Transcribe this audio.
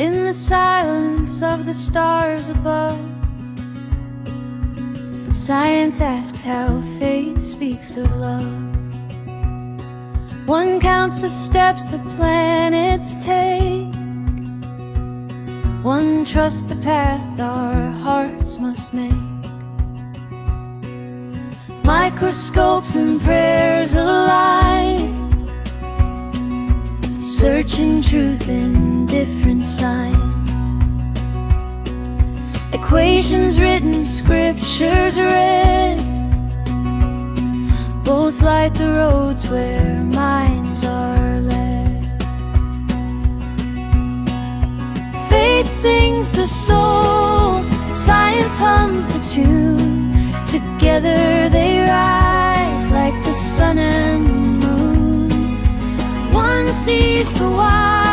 in the silence of the stars above. Science asks how fate speaks of love. One counts the steps the planets take. One trusts the path our hearts must make. Microscopes and prayers align, searching truth in different signs. Equations written, scriptures read, both light the roads where minds are led. Fate sings the soul, science hums the tune. Together they rise like the sun and the moon. One sees the why,